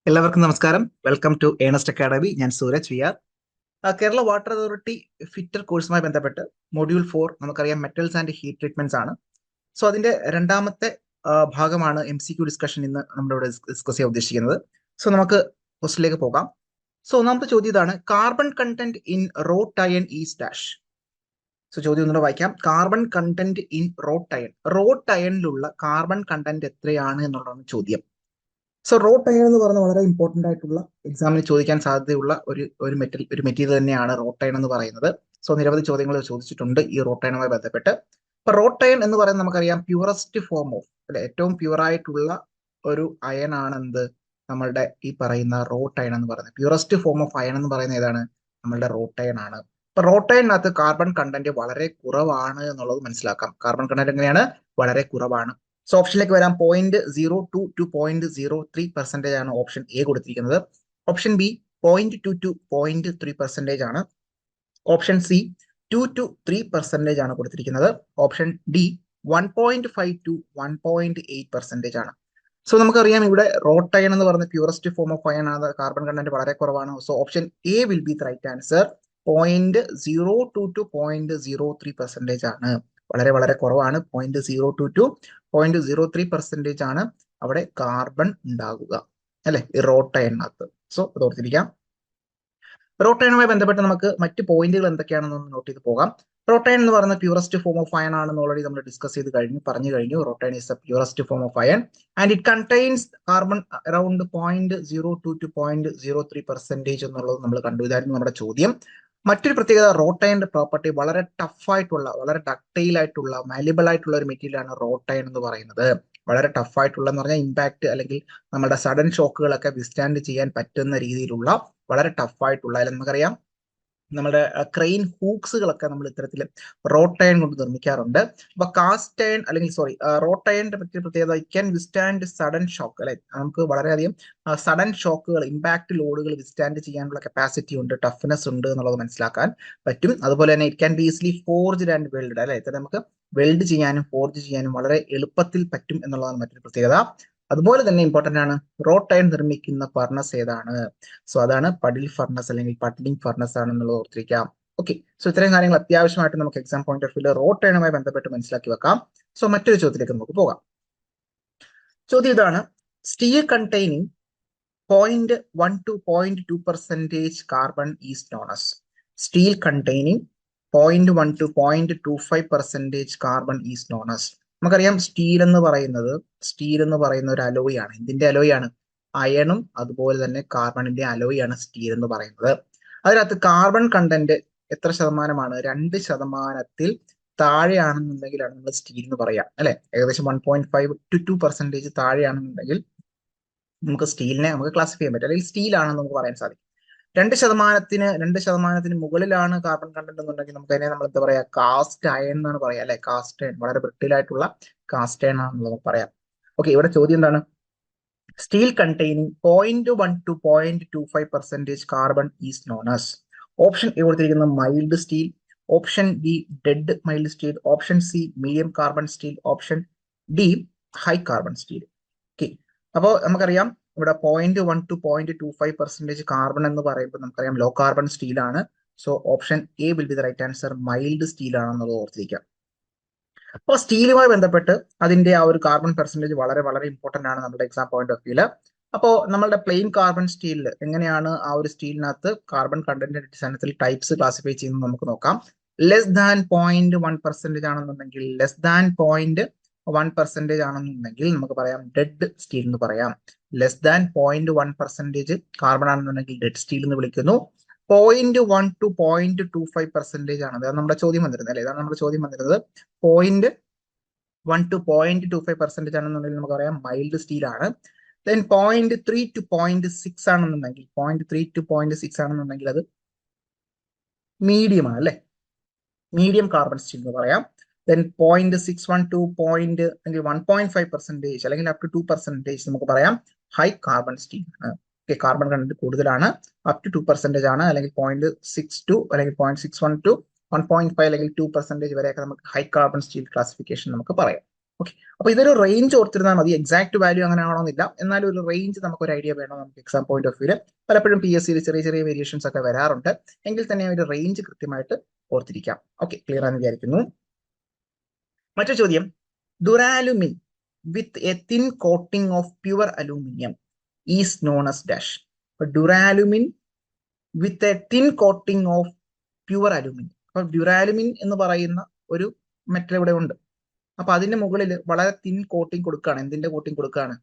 എല്ലാവർക്കും നമസ്കാരം. Welcome to Ernest academy. ഞാൻ Sooraj V R. Kerala water authority fitter കോഴ്സുമായി ബന്ധപ്പെട്ട് മൊഡ്യൂൾ 4 നമുക്കറിയാം മെറ്റൽസ് ആൻഡ് ഹീറ്റ് ട്രീറ്റ്മെന്റ്സ് ആണ്. സോ അതിന്റെ രണ്ടാമത്തെ ഭാഗമാണ് MCQ ഡിസ്കഷൻ ഇന്ന് നമ്മളിവിടെ ഡിസ്കസ് ചെയ്യാൻ ഉദ്ദേശിക്കുന്നത്. സോ നമുക്ക് ക്വസ്റ്റിലേക്ക് പോകാം. സോ ഒന്നാമത്തെ ചോദ്യം ഇതാണ്: carbon content in wrought iron is dash. So ചോദ്യം ഒന്നുകൂടെ വായിക്കാം. Carbon content in wrought iron. Wrought അയണിലുള്ള കാർബൺ കണ്ടന്റ് എത്രയാണ് എന്നുള്ളതാണ് ചോദ്യം. സോ റോട്ട് അയൺ എന്ന് പറയുന്നത് വളരെ ഇമ്പോർട്ടന്റ് ആയിട്ടുള്ള എക്സാമിന് ചോദിക്കാൻ സാധ്യതയുള്ള ഒരു മെറ്റീരിയൽ തന്നെയാണ് റോട്ട് അയൺ എന്ന് പറയുന്നത്. സോ നിരവധി ചോദ്യങ്ങൾ ചോദിച്ചിട്ടുണ്ട് ഈ റോട്ട് അയണുമായി ബന്ധപ്പെട്ട്. ഇപ്പൊ റോട്ട് അയൺ എന്ന് പറയുന്നത് നമുക്കറിയാം പ്യൂറസ്റ്റ് ഫോം ഓഫ് അല്ലെ, ഏറ്റവും പ്യൂർ ആയിട്ടുള്ള ഒരു അയൺ ആണ് എന്ത്, നമ്മളുടെ ഈ പറയുന്ന റോട്ട് അയൺ എന്ന് പറയുന്നത്. പ്യൂറസ്റ്റ് ഫോം ഓഫ് അയൺ എന്ന് പറയുന്നത് ഏതാണ്? നമ്മളുടെ റോട്ട് അയൺ ആണ്. ഇപ്പൊ റോട്ട് അയണിനകത്ത് കാർബൺ കണ്ടന്റ് വളരെ കുറവാണ് എന്നുള്ളത് മനസ്സിലാക്കാം. കാർബൺ കണ്ടന്റ് എങ്ങനെയാണ്? വളരെ കുറവാണ്. സോ ഓപ്ഷനിലേക്ക് വരാം. 0.02 to 0.03% ആണ് ഓപ്ഷൻ എ കൊടുത്തിരിക്കുന്നത്. ഓപ്ഷൻ ബി 0.2 to 0.3% ആണ്. ഓപ്ഷൻ സി 2 to 3% ആണ് കൊടുത്തിരിക്കുന്നത്. ഓപ്ഷൻ ഡി 1.5 to 1.8% ആണ്. സോ നമുക്കറിയാം ഇവിടെ റോട്ട് അയൺ എന്ന് പറയുന്ന പ്യൂറസ്റ്റ് ഫോം ഓഫ് അയൺ ആണ്, കാർബൺ കണ്ടന്റ് വളരെ കുറവാണ്. So option A will be the right answer. 0.02 to 0.03% ആണ്. വളരെ വളരെ കുറവാണ്. 0.02 to 0.03% ആണ് അവിടെ കാർബൺ ഉണ്ടാകുക അല്ലെ, ഈ റോട്ട് അയണിനകത്ത്. സോ അത് ഓർത്തിരിക്കാം. റോട്ട് അയണുമായി ബന്ധപ്പെട്ട് നമുക്ക് മറ്റ് പോയിന്റുകൾ എന്തൊക്കെയാണെന്ന് നോട്ട് ചെയ്ത് പോകാം. റോട്ട് അയൺ എന്ന് പറയുന്ന പ്യൂറസ്റ്റ് ഫോം ഓഫ് അയൺ ആണെന്ന് ഓൾറെഡി നമ്മൾ ഡിസ്കസ് ചെയ്ത് പറഞ്ഞു കഴിഞ്ഞു. Wrought iron is a purest form of iron and it contains carbon around 0.02 to 0.03% എന്നുള്ളത് നമ്മൾ കണ്ടു. ഇതായിരുന്നു നമ്മുടെ ചോദ്യം. മറ്റൊരു പ്രത്യേകത, റോട്ട് അയണിന്റെ പ്രോപ്പർട്ടി വളരെ ടഫ് ആയിട്ടുള്ള, വളരെ ഡക്റ്റൈൽ ആയിട്ടുള്ള, മാലിബിൾ ആയിട്ടുള്ള ഒരു മെറ്റീരിയൽ ആണ് റോട്ട് അയൺ എന്ന് പറയുന്നത്. വളരെ ടഫ് ആയിട്ടുള്ള എന്ന് പറഞ്ഞാൽ ഇമ്പാക്ട് അല്ലെങ്കിൽ നമ്മുടെ സഡൻ ഷോക്കുകളൊക്കെ വിസ്റ്റാൻഡ് ചെയ്യാൻ പറ്റുന്ന രീതിയിലുള്ള വളരെ ടഫ് ആയിട്ടുള്ള, നമുക്കറിയാം നമ്മുടെ ക്രെയിൻ ഹൂക്സുകളൊക്കെ നമ്മൾ ഇത്തരത്തിൽ റോട്ട് അയൺ കൊണ്ട് നിർമ്മിക്കാറുണ്ട്. അപ്പൊ കാസ്റ്റ് അയൺ അല്ലെങ്കിൽ റോട്ട് അയണിന്റെ പറ്റിയ പ്രത്യേകത, it can withstand sudden shock അല്ലെ. നമുക്ക് വളരെയധികം സഡൻ ഷോക്കുകൾ, ഇമ്പാക്ട് ലോഡുകൾ വിസ്റ്റാൻഡ് ചെയ്യാനുള്ള കപ്പാസിറ്റി ഉണ്ട്, ടഫ്നെസ് ഉണ്ട് എന്നുള്ളത് മനസ്സിലാക്കാൻ പറ്റും. അതുപോലെ തന്നെ it can be easily forged and weld അല്ലെ. ഇത്ര നമുക്ക് വെൽഡ് ചെയ്യാനും ഫോർജ് ചെയ്യാനും വളരെ എളുപ്പത്തിൽ പറ്റും എന്നുള്ളതാണ് മറ്റൊരു പ്രത്യേകത. അതുപോലെ തന്നെ ഇമ്പോർട്ടന്റ് ആണ്, റോട്ട് അയൺ നിർമ്മിക്കുന്ന ഫർണസ് ഏതാണ്? സോ അതാണ് പഡിൽ ഫർണസ് അല്ലെങ്കിൽ പഡ്ലിംഗ് ഫർണസ് ആണെന്നുള്ളത് ഓർത്തിരിക്കാം. ഓക്കെ, സോ ഇത്രയും കാര്യങ്ങൾ അത്യാവശ്യമായിട്ട് നമുക്ക് exam point of view wrought അയണുമായി ബന്ധപ്പെട്ട് മനസ്സിലാക്കി വെക്കാം. സോ മറ്റൊരു ചോദ്യത്തിലേക്ക് നമുക്ക് പോകാം. ചോദ്യം ഇതാണ്: steel containing 0.1 to 0.2% carbon is known as. Steel containing 0.1 to 0.25% carbon is known as. നമുക്കറിയാം സ്റ്റീൽ എന്ന് പറയുന്ന ഒരു അലോയ് ആണ്. എന്തിന്റെ അലോയ് ആണ്? അയണും അതുപോലെ തന്നെ കാർബണിന്റെ അലോയ് ആണ് സ്റ്റീൽ എന്ന് പറയുന്നത്. അതിനകത്ത് കാർബൺ കണ്ടന്റ് എത്ര ശതമാനമാണ്? 2% താഴെയാണെന്നുണ്ടെങ്കിലാണ് നമ്മൾ സ്റ്റീൽ എന്ന് പറയാം അല്ലെ. ഏകദേശം 1.5 to 2% താഴെയാണെന്നുണ്ടെങ്കിൽ നമുക്ക് സ്റ്റീലിനെ നമുക്ക് ക്ലാസിഫൈ ചെയ്യാൻ പറ്റും, അല്ലെങ്കിൽ സ്റ്റീൽ ആണെന്ന് നമുക്ക് പറയാൻ സാധിക്കും. 2% മുകളിലാണ് കാർബൺ കണ്ടന്റ് എന്നുണ്ടെങ്കിൽ നമുക്ക് അതിനെ നമ്മൾ എന്താ പറയാ? കാസ്റ്റ് അയൺ എന്നാണ് പറയാം അല്ലെ. കാസ്റ്റ് അയൺ, വളരെ ബ്രിട്ടിലായിട്ടുള്ള കാസ്റ്റ് അയൺ ആണെന്നുള്ളത് പറയാം. ഓക്കെ, ഇവിടെ ചോദ്യം എന്താണ്? Steel containing 0.1 to 0.25% carbon is known as. Option A കൊടുത്തിരിക്കുന്ന mild steel, option B dead mild steel, option C medium carbon steel, option D high carbon steel. Okay, അപ്പോൾ നമുക്കറിയാം ഇവിടെ 0.1 to 0.25% കാർബൺ എന്ന് പറയുമ്പോൾ നമുക്കറിയാം ലോ കാർബൺ സ്റ്റീൽ ആണ്. So option A will be the right answer. Mild steel ആണെന്നുള്ളത് ഓർത്തിരിക്കാം. അപ്പോൾ സ്റ്റീലുമായി ബന്ധപ്പെട്ട് അതിന്റെ ആ ഒരു കാർബൺ പെർസെന്റേജ് വളരെ വളരെ ഇമ്പോർട്ടന്റ് ആണ് നമ്മുടെ എക്സാം പോയിന്റ് ഓഫ് വ്യൂല്. അപ്പോൾ നമ്മളുടെ പ്ലെയിൻ കാർബൺ സ്റ്റീലിൽ എങ്ങനെയാണ് ആ ഒരു സ്റ്റീലിനകത്ത് കാർബൺ കണ്ടന്റ് അടിസ്ഥാനത്തിൽ ടൈപ്സ് ക്ലാസിഫൈ ചെയ്യുന്നത് നമുക്ക് നോക്കാം. ലെസ് ദാൻ 0.1% ആണെന്നുണ്ടെങ്കിൽ, ലെസ് ദാൻ 0.1% ആണെന്നുണ്ടെങ്കിൽ നമുക്ക് പറയാം ഡെഡ് സ്റ്റീൽ എന്ന് പറയാം. ലെസ് ദാൻ 0.1% കാർബൺ ആണെന്നുണ്ടെങ്കിൽ ഡെഡ് സ്റ്റീൽ എന്ന് വിളിക്കുന്നു. 0.1 to 0.25% ആണ്, അതാണ് നമ്മുടെ ചോദ്യം വന്നിരുന്നത് അല്ലെ. ഇതാണ് നമ്മുടെ ചോദ്യം വന്നിരുന്നത്. 0.1 to 0.25% ആണെന്നുണ്ടെങ്കിൽ നമുക്ക് പറയാം മൈൽഡ് സ്റ്റീൽ ആണ്. ദെൻ 0.3 to 0.6 ആണെന്നുണ്ടെങ്കിൽ, 0.3 to 0.6 ആണെന്നുണ്ടെങ്കിൽ അത് മീഡിയം ആണ് അല്ലെ, മീഡിയം കാർബൺ സ്റ്റീൽ എന്ന് പറയാം. ദെൻ 0.61 to 1.5% അല്ലെങ്കിൽ അപ് ടു 2% നമുക്ക് പറയാം ഹൈ കാർബൺ സ്റ്റീൽ ആണ്. കാർബൺ കണ്ടന്റ് കൂടുതലാണ്, അപ് ടു 2% ആണ്, അല്ലെങ്കിൽ 0.62 അല്ലെങ്കിൽ 0.61 to 1.5 അല്ലെങ്കിൽ 2% വരെയൊക്കെ നമുക്ക് ഹൈ കാർബൺ സ്റ്റീൽ ക്ലാസിഫിക്കേഷൻ നമുക്ക് പറയാം. ഓക്കെ, അപ്പൊ ഇതൊരു റേഞ്ച് ഓർത്തിരുന്നാൽ മതി. എക്സാക്ട് വാല്യൂ അങ്ങനെ ആവണമെന്നില്ല, എന്നാലും ഒരു റേഞ്ച് നമുക്കൊരു ഐഡിയ വേണം നമുക്ക് എക്സാം പോയിന്റ് ഓഫ് വ്യൂല്. പലപ്പോഴും PSC ചെറിയ ചെറിയ വേരിയേഷൻസ് ഒക്കെ വരാറുണ്ട്, എങ്കിൽ തന്നെ ഒരു റേഞ്ച് കൃത്യമായിട്ട് ഓർത്തിരിക്കാം. ഓക്കെ, ക്ലിയർ ആണെന്ന് വിചാരിക്കുന്നു. മറ്റൊരു ചോദ്യം, duralumin with a thin coating of pure aluminium is known as dash. Duralumin with a thin coating of pure aluminium. അപ്പൊ ഡ്യൂറാലുമിൻ എന്ന് പറയുന്ന ഒരു മെറ്റൽ ഇവിടെ ഉണ്ട്. അപ്പൊ അതിന്റെ മുകളിൽ വളരെ തിൻ കോട്ടിംഗ് കൊടുക്കുകയാണ്. എന്തിന്റെ കോട്ടിംഗ് കൊടുക്കുകയാണ്?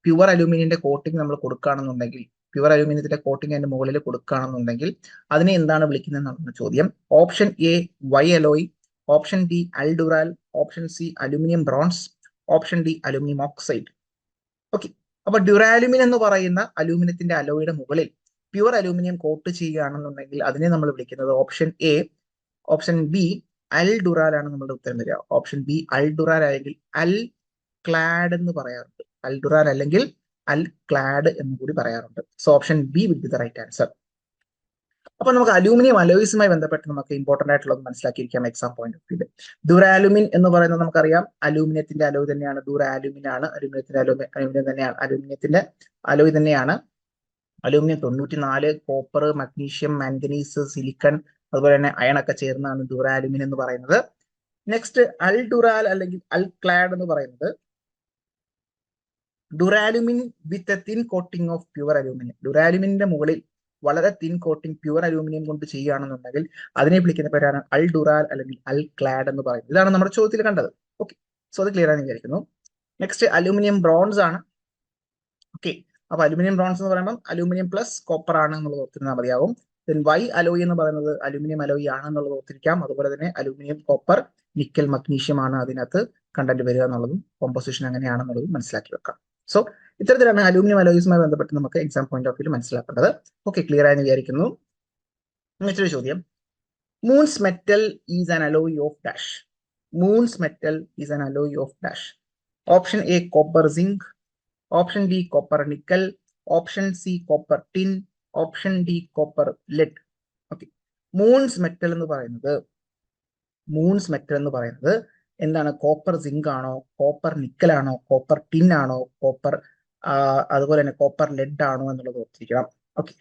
പ്യുവർ അലൂമിനിയന്റെ കോട്ടിംഗ് നമ്മൾ കൊടുക്കുകയാണെന്നുണ്ടെങ്കിൽ, പ്യുവർ അലൂമിനിയത്തിന്റെ കോട്ടിംഗ് അതിന്റെ മുകളിൽ കൊടുക്കുകയാണെന്നുണ്ടെങ്കിൽ അതിനെ എന്താണ് വിളിക്കുന്നത് എന്നാണ് ചോദ്യം. Option A Y alloy, option D aldural, option C aluminium bronze, option D aluminium oxide. Okay, അപ്പൊ ഡ്യൂറാലുമിൻ എന്ന് പറയുന്ന അലൂമിനിയത്തിന്റെ അലോയുടെ മുകളിൽ പ്യുവർ അലൂമിനിയം കോട്ട് ചെയ്യുകയാണെന്നുണ്ടെങ്കിൽ അതിനെ നമ്മൾ വിളിക്കുന്നത് ഓപ്ഷൻ എ, ഓപ്ഷൻ ബി അൽ ഡുറാൽ ആണ് നമ്മുടെ ഉത്തരം വരിക. ഓപ്ഷൻ ബി അൽ ഡുറാൽ അല്ലെങ്കിൽ അൽ ക്ലാഡ് എന്ന് പറയാറുണ്ട്. അൽ ഡുറാൽ അല്ലെങ്കിൽ അൽ ക്ലാഡ് എന്ന് കൂടി പറയാറുണ്ട്. So option B will be the right answer. അപ്പൊ നമുക്ക് അലൂമിനിയം അലോയ്സുമായി ബന്ധപ്പെട്ട് നമുക്ക് ഇമ്പോർട്ടന്റ് ആയിട്ടുള്ളത് മനസ്സിലാക്കിയിരിക്കാം എക്സാം പോയിന്റ് ഓഫ് വ്യൂല്. ഡ്യൂറാലുമിൻ എന്ന് പറയുന്നത് നമുക്കറിയാം അലൂമിനിയത്തിന്റെ അലോയ് തന്നെയാണ്. ഡ്യൂറാലുമിൻ ആണ് അലൂമിനിയത്തിന്റെ അലൂമിനിയം തന്നെയാണ്, അലൂമിനിയത്തിന്റെ അലോയ് തന്നെയാണ്. Aluminium 94, copper, magnesium, manganese, silicon, അതുപോലെ തന്നെ അയൺ ഒക്കെ ചേർന്നാണ് ഡ്യൂറാലുമിൻ എന്ന് പറയുന്നത്. നെക്സ്റ്റ് അൽ ഡുറാൽ അല്ലെങ്കിൽ അൽ ക്ലാഡ് എന്ന് പറയുന്നത് duralumin with a thin coating of pure aluminium. ഡുറാലുമിന്റെ മുകളിൽ വളരെ തിൻ കോട്ടിംഗ് പ്യുവർ അലൂമിനിയം കൊണ്ട് ചെയ്യുകയാണെന്നുണ്ടെങ്കിൽ അതിനെ വിളിക്കുന്ന പേരാണ് അൽ ഡുറാൽ അല്ലെങ്കിൽ അൽ ക്ലാഡ് എന്ന് പറയുന്നത്. ഇതാണ് നമ്മുടെ ചോദ്യത്തിൽ കണ്ടത്. ഓക്കെ, സോ അത് ക്ലിയർ ആണെന്ന് വിചാരിക്കുന്നു. നെക്സ്റ്റ് അലൂമിനിയം ബ്രോൺസ് ആണ്. ഓക്കെ, അപ്പൊ അലൂമിനിയം ബ്രോൺസ് എന്ന് പറയുമ്പോൾ അലൂമിനിയം പ്ലസ് കോപ്പർ ആണ് എന്നുള്ളത് ഓർത്തിരുന്നാൽ മതിയാവും. ദെൻ വൈ അലോയ് എന്ന് പറയുന്നത് അലൂമിനിയം അലോയ് ആണ് എന്നുള്ളത് ഓർത്തിരിക്കാം. അതുപോലെ തന്നെ അലൂമിനിയം, കോപ്പർ, നിക്കൽ, മഗ്നീഷ്യം ആണ് അതിനകത്ത് കണ്ടന്റ് വരിക എന്നുള്ളതും കോമ്പോസിഷൻ അങ്ങനെയാണെന്നുള്ളതും മനസ്സിലാക്കി വെക്കാം. സോ ഇത്തരത്തിലാണ് അലൂമിനിയം അലോയ്സുമായി ബന്ധപ്പെട്ട് നമുക്ക് എക്സാം പോയിന്റ് ഓഫ് വ്യൂ മനസ്സിലാക്കേണ്ടത്. ഓക്കെ, ക്ലിയർ ആയെന്ന് വിചാരിക്കുന്നു. മറ്റൊരു ചോദ്യം, Muntz metal is an alloy of dash. Muntz metal is an alloy of dash. Option A copper zinc, option B copper nickel, option C copper tin, option D copper lead. Okay, Muntz metal എന്ന് പറയുന്നത് എന്താണ്? Copper zinc ആണോ, copper nickel ആണോ, copper tin ആണോ, copper അതുപോലെ തന്നെ copper lead ആണോ എന്നുള്ളത് ഓർത്തിരിക്കണം. ഓക്കെ,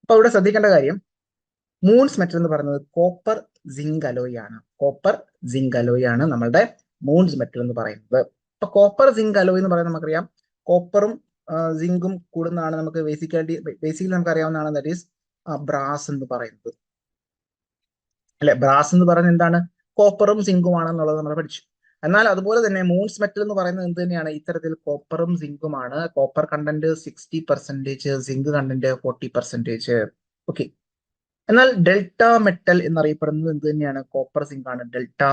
അപ്പൊ ഇവിടെ ശ്രദ്ധിക്കേണ്ട കാര്യം, മൂൺസ് മെറ്റൽ എന്ന് പറയുന്നത് കോപ്പർ സിങ്ക് അലോയ് ആണ്. കോപ്പർ സിങ്ക് അലോയ് ആണ് നമ്മളുടെ മൂൺസ് മെറ്റൽ എന്ന് പറയുന്നത്. അപ്പൊ കോപ്പർ സിങ്ക് അലോയ് എന്ന് പറയുന്നത് നമുക്കറിയാം കോപ്പറും സിങ്കും കൂടുന്നതാണ്. നമുക്ക് ബേസിക്കലി നമുക്ക് അറിയാവുന്നതാണ്, ദാറ്റ് ഈസ് ബ്രാസ് എന്ന് പറയുന്നത് അല്ലെ. ബ്രാസ് എന്ന് പറയുന്നത് എന്താണ്? കോപ്പറും സിങ്കും ആണെന്നുള്ളത് നമ്മൾ പഠിച്ചു. എന്നാൽ അതുപോലെ തന്നെ മൂൺസ് മെറ്റൽ എന്ന് പറയുന്നത് എന്ത് തന്നെയാണ്? ഇത്തരത്തിൽ കോപ്പറും സിങ്കുമാണ്. Copper content 60%, zinc content 40%. Okay, എന്നാൽ ഡെൽറ്റ മെറ്റൽ എന്നറിയപ്പെടുന്നത് എന്ത് തന്നെയാണ്? കോപ്പർ സിങ്ക് ആണ്. ഡെൽറ്റ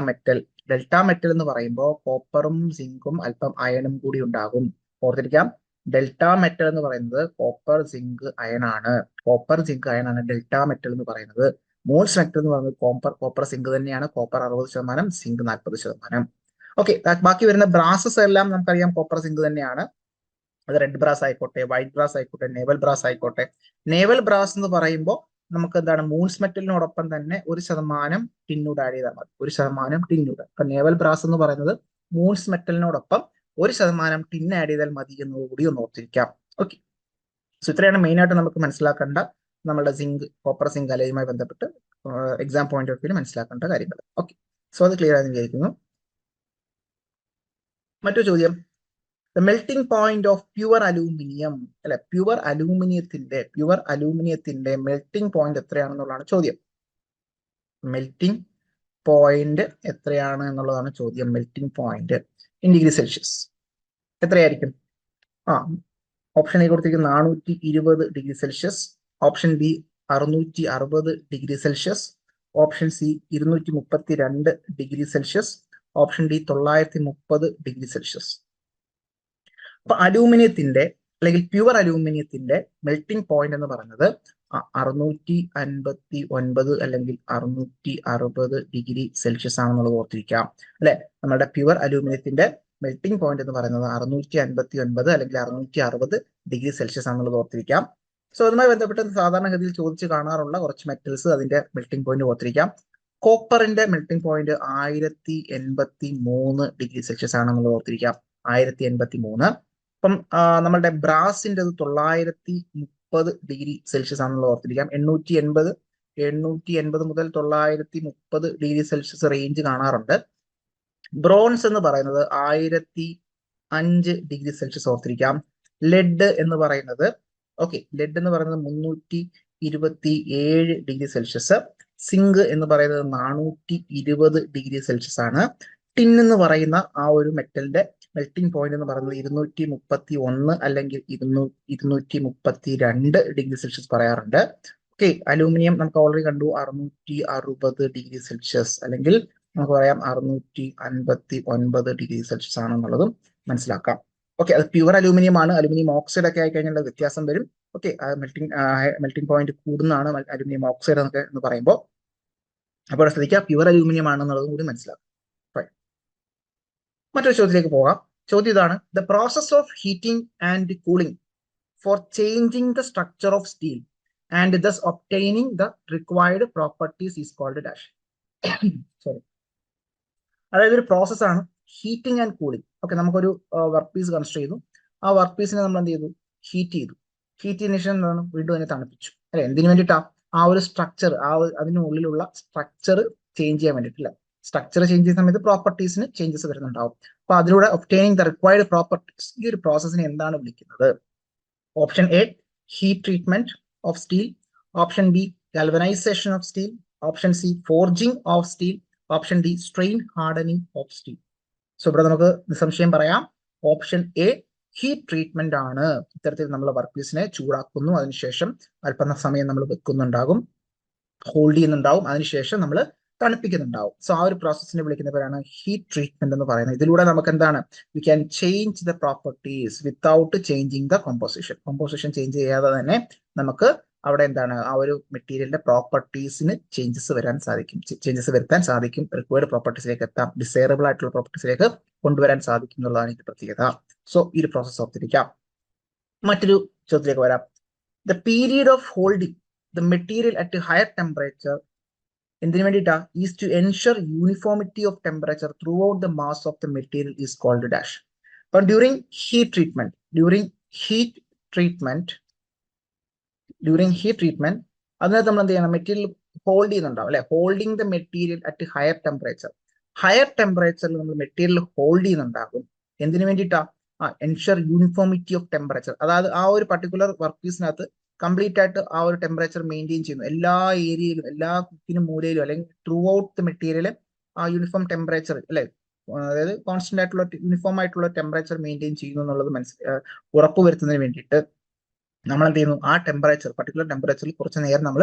മെറ്റൽ എന്ന് പറയുമ്പോൾ കോപ്പറും സിങ്കും അല്പം അയണും കൂടി ഉണ്ടാകും. ഓർത്തിരിക്കാം, ഡെൽറ്റ മെറ്റൽ എന്ന് പറയുന്നത് കോപ്പർ സിങ്ക് അയൺ ആണ്. കോപ്പർ സിങ്ക് അയൺ ആണ് ഡെൽറ്റ മെറ്റൽ എന്ന് പറയുന്നത്. മൂൺസ് മെറ്റൽ എന്ന് പറയുന്നത് കോപ്പർ സിങ്ക് തന്നെയാണ്. Copper 60%, zinc 40%. ഓക്കെ, ബാക്കി വരുന്ന ബ്രാസസ് എല്ലാം നമുക്കറിയാം കോപ്പർ സിങ്ക് തന്നെയാണ്. അത് റെഡ് ബ്രാസ് ആയിക്കോട്ടെ, വൈറ്റ് ബ്രാസ് ആയിക്കോട്ടെ, നേവൽ ബ്രാസ് ആയിക്കോട്ടെ. നേവൽ ബ്രാസ് എന്ന് പറയുമ്പോൾ നമുക്ക് എന്താണ്? മൂൺസ് മെറ്റലിനോടൊപ്പം തന്നെ 1% ടിന്നൂട് ആഡ് ചെയ്താൽ മതി. 1% ടിന്നൂട്. അപ്പൊ നേവൽ ബ്രാസ് എന്ന് പറയുന്നത് മൂൺസ് മെറ്റലിനോടൊപ്പം 1% ടിൻ ആഡ് ചെയ്താൽ മതി എന്നത് കൂടി ഒന്ന് ഓർത്തിരിക്കാം. ഓക്കെ, സോ ഇത്രയാണ് മെയിൻ ആയിട്ട് നമുക്ക് മനസ്സിലാക്കേണ്ട നമ്മുടെ കോപ്പർ സിങ്ക് അലോയുമായി ബന്ധപ്പെട്ട് എക്സാം പോയിന്റ് ഓഫ് വ്യൂ മനസ്സിലാക്കേണ്ട കാര്യങ്ങൾ. ഓക്കെ, സോ അത് ക്ലിയർ ആയെന്ന് വിചാരിക്കുന്നു. മറ്റൊരു ചോദ്യം, the melting point of pure aluminium അല്ലെ, പ്യുവർ അലൂമിനിയത്തിന്റെ മെൽറ്റിംഗ് പോയിന്റ് എത്രയാണെന്നുള്ളതാണ് ചോദ്യം. മെൽറ്റിംഗ് പോയിന്റ് എത്രയാണ് എന്നുള്ളതാണ് ചോദ്യം. Melting point in degree Celsius എത്രയായിരിക്കും? ഓപ്ഷൻ എ കൊടുത്തിരിക്കുന്നത് 420 degree Celsius, option B 660 degree Celsius, option C 232 degree Celsius, option D 930 degree Celsius. അപ്പൊ അലൂമിനിയത്തിന്റെ അല്ലെങ്കിൽ pure അലൂമിനിയത്തിന്റെ melting point എന്ന് പറയുന്നത് 659 അല്ലെങ്കിൽ 660 ഡിഗ്രി സെൽഷ്യസ് ആണെന്നുള്ളത് ഓർത്തിരിക്കാം അല്ലെ. നമ്മുടെ പ്യുവർ അലൂമിനിയത്തിന്റെ മെൽറ്റിംഗ് പോയിന്റ് എന്ന് പറയുന്നത് 659 അല്ലെങ്കിൽ 660 ഡിഗ്രി സെൽഷ്യസ് ആണെന്നുള്ളത് ഓർത്തിരിക്കാം. സോ അതുമായി ബന്ധപ്പെട്ട് സാധാരണഗതിയിൽ ചോദിച്ച് കാണാറുള്ള കുറച്ച് മെറ്റൽസ്, അതിന്റെ മെൽറ്റിംഗ് പോയിന്റ് ഓർത്തിരിക്കാം. കോപ്പറിന്റെ മെൽറ്റിംഗ് പോയിന്റ് 1083 ഡിഗ്രി സെൽഷ്യസ് ആണെന്നുള്ളത് ഓർത്തിരിക്കാം. 1083. അപ്പം നമ്മളുടെ ബ്രാസിന്റെ 930 ഡിഗ്രി സെൽഷ്യസ് ആണെന്നുള്ളത് ഓർത്തിരിക്കാം. 880 മുതൽ 930 ഡിഗ്രി സെൽഷ്യസ് റേഞ്ച് കാണാറുണ്ട്. ബ്രോൺസ് എന്ന് പറയുന്നത് 1005 ഡിഗ്രി സെൽഷ്യസ് ഓർത്തിരിക്കാം. ലെഡ് എന്ന് പറയുന്നത് 327 ഡിഗ്രി സെൽഷ്യസ്. സിങ്ക് എന്ന് പറയുന്നത് 420 ഡിഗ്രി സെൽഷ്യസ് ആണ്. ടിൻ എന്ന് പറയുന്ന ആ ഒരു മെറ്റലിന്റെ മെൽറ്റിംഗ് പോയിന്റ് എന്ന് പറയുന്നത് 231 അല്ലെങ്കിൽ 232 ഡിഗ്രി സെൽഷ്യസ് പറയാറുണ്ട്. അലൂമിനിയം നമുക്ക് ഓൾറെഡി കണ്ടു 660 ഡിഗ്രി സെൽഷ്യസ് അല്ലെങ്കിൽ നമുക്ക് പറയാം 659 ഡിഗ്രി സെൽഷ്യസ് ആണെന്നുള്ളതും മനസ്സിലാക്കാം. അത് പ്യുവർ അലൂമിനിയം ആണ്. അലൂമിനിയം ഓക്സൈഡ് ഒക്കെ ആയി കഴിഞ്ഞാൽ വ്യത്യാസം വരും. മെൽറ്റിംഗ് പോയിന്റ് കൂടുന്നതാണ് അലൂമിനിയം ഓക്സൈഡ് എന്നൊക്കെ എന്ന് പറയുമ്പോൾ. അപ്പോൾ ശ്രദ്ധിക്കുക, പ്യുവർ അലൂമിനിയം ആണെന്നുള്ളതും കൂടി മനസ്സിലാക്കാം. മറ്റൊരു ചോദ്യത്തിലേക്ക് പോകാം. ചോദ്യം ഇതാണ്: the process of heating and cooling for changing the structure of steel and thus obtaining the required properties is called dash. Sorry, അതായത് ഒരു പ്രോസസ്സാണ് ഹീറ്റിംഗ് ആൻഡ് കൂളിംഗ്. നമുക്കൊരു വർക്ക് പീസ് കൺസ്ട്രക്ട് ചെയ്തു. ആ വർക്ക് പീസിനെ നമ്മൾ എന്ത് ചെയ്തു? ഹീറ്റ് ചെയ്തു. ഹീറ്റ് ചെയ്തതിനു ശേഷം എന്താണ്? വീണ്ടും അതിനെ തണുപ്പിച്ചു. അല്ലെ? എന്തിനു വേണ്ടിയിട്ടാ? ആ ഒരു സ്ട്രക്ചർ, അതിനുള്ളിലുള്ള സ്ട്രക്ചർ ചേഞ്ച് ചെയ്യാൻ വേണ്ടിയിട്ടില്ല. സ്ട്രക്ചർ ചേഞ്ച് ചെയ്യുന്ന സമയത്ത് പ്രോപ്പർട്ടീസിന് ചേഞ്ചസ് വരുന്നുണ്ടാവും. അപ്പൊ അതിലൂടെ ഒബ്റ്റൈനിങ് ദ റിക്വയർഡ് പ്രോപ്പർട്ടീസ്, ഈ ഒരു പ്രോസസ്സിനെ എന്താണ് വിളിക്കുന്നത്? Option A heat treatment of steel, option B galvanisation of steel, option C forging of steel, option D strain hardening of steel. So ഇവിടെ നമുക്ക് നിസ്സംശയം പറയാം ഓപ്ഷൻ എ ഹീറ്റ് ട്രീറ്റ്മെന്റ് ആണ്. ഇത്തരത്തിൽ നമ്മൾ വർക്ക് പീസിനെ ചൂടാക്കുന്നു, അതിനുശേഷം അല്പം സമയം നമ്മൾ വെക്കുന്നുണ്ടാകും, ഹോൾഡ് ചെയ്യുന്നുണ്ടാവും, അതിനുശേഷം നമ്മൾ തണുപ്പിക്കുന്നുണ്ടാവും. സോ ആ ഒരു പ്രോസസ്സിനെ വിളിക്കുന്ന പേരാണ് ഹീറ്റ് ട്രീറ്റ്മെന്റ് എന്ന് പറയുന്നത്. ഇതിലൂടെ നമുക്ക് എന്താണ്? We can change the properties without changing the composition. Composition change ചെയ്യാതെ തന്നെ നമുക്ക് അവിടെ എന്താണ്? ആ ഒരു മെറ്റീരിയലിന്റെ പ്രോപ്പർട്ടീസിന് ചേഞ്ചസ് വരുത്താൻ സാധിക്കും. റിക്വയർഡ് പ്രോപ്പർട്ടീസിലേക്ക് എത്താം, ഡിസൈറബിൾ ആയിട്ടുള്ള പ്രോപ്പർട്ടീസിലേക്ക് കൊണ്ടുവരാൻ സാധിക്കും എന്നുള്ളതാണ് ഇതിന്റെ പ്രത്യേകത. സോ ഈ ഒരു പ്രോസസ് ഓർത്തിരിക്കാം. മറ്റൊരു ചോദ്യത്തിലേക്ക് വരാം. The period of holding the material at higher temperature എന്തിനു വേണ്ടിയിട്ടാ? Is to ensure uniformity of temperature throughout the mass of the material is called dash. അപ്പം ഡ്യൂറിങ് ഹീറ്റ് ട്രീറ്റ്മെന്റ് അതിനകത്ത് നമ്മൾ എന്ത് ചെയ്യണം? മെറ്റീരിയൽ ഹോൾഡ് ചെയ്യുന്നുണ്ടാവും അല്ലെ? Holding the material at higher temperature. Higher ടെമ്പറേച്ചറിൽ നമ്മൾ മെറ്റീരിയൽ ഹോൾഡ് ചെയ്യുന്നുണ്ടാകും. എന്തിനു വേണ്ടിയിട്ടാ? Ensure uniformity of temperature. അതായത് ആ ഒരു പർട്ടിക്കുലർ വർക്ക് പീസിനകത്ത് കംപ്ലീറ്റ് ആയിട്ട് ആ ഒരു ടെമ്പറേച്ചർ മെയിൻറ്റെയിൻ ചെയ്യുന്നു. എല്ലാ ഏരിയയിലും, എല്ലാ കുക്കിനും മൂലയിലും അല്ലെങ്കിൽ ത്രൂ ഔട്ട് ദ മെറ്റീരിയൽ ആ യൂണിഫോം ടെമ്പറേച്ചർ അല്ലെ, അതായത് കോൺസ്റ്റന്റ് ആയിട്ടുള്ള യൂണിഫോം ആയിട്ടുള്ള ടെമ്പറേച്ചർ മെയിൻറ്റെയിൻ ചെയ്യുന്നു എന്നുള്ളത് ഉറപ്പുവരുത്തുന്നതിന് വേണ്ടിയിട്ട് നമ്മൾ എന്ത് ചെയ്യുന്നു? ആ പർട്ടിക്കുലർ ടെമ്പറേച്ചറിൽ കുറച്ച് നേരം നമ്മൾ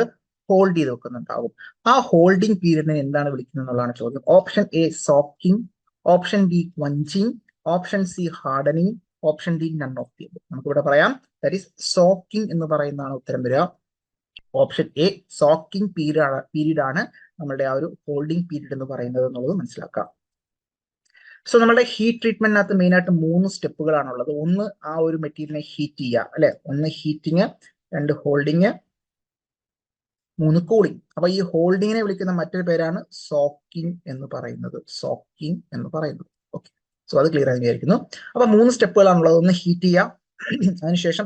ഹോൾഡ് ചെയ്ത് വെക്കുന്നുണ്ടാവും. ആ ഹോൾഡിംഗ് പീരീഡിനെ എന്താണ് വിളിക്കുന്നത് എന്നുള്ളതാണ് ചോദ്യം. Option A soaking, option B quenching, option C hardening, option D none of the. നമുക്ക് ഇവിടെ പറയാം ദാറ്റ് ഈസ് സോക്കിംഗ് എന്ന് പറയുന്നതാണ് ഉത്തരം വരിക. ഓപ്ഷൻ എ സോക്കിംഗ് പീരീഡ് ആണ് നമ്മുടെ ആ ഒരു ഹോൾഡിംഗ് പീരീഡ് എന്ന് പറയുന്നത് എന്നുള്ളത് മനസ്സിലാക്കാം. സോ നമ്മുടെ ഹീറ്റ് ട്രീറ്റ്മെന്റിനകത്ത് മെയിൻ ആയിട്ട് 3 സ്റ്റെപ്പുകളാണുള്ളത്. ഒന്ന് ആ ഒരു മെറ്റീരിയലിനെ ഹീറ്റ് ചെയ്യുക അല്ലെ, ഒന്ന് ഹീറ്റിങ്, 2 ഹോൾഡിങ്, 3 കൂളിംഗ്. അപ്പൊ ഈ ഹോൾഡിങ്ങിനെ വിളിക്കുന്ന മറ്റൊരു പേരാണ് സോക്കിംഗ് എന്ന് പറയുന്നത്. ഓക്കെ, സോ അത് ക്ലിയർ ആയി വിചാരിക്കുന്നു. അപ്പൊ 3 സ്റ്റെപ്പുകളാണുള്ളത്. ഒന്ന് ഹീറ്റ് ചെയ്യുക, അതിനുശേഷം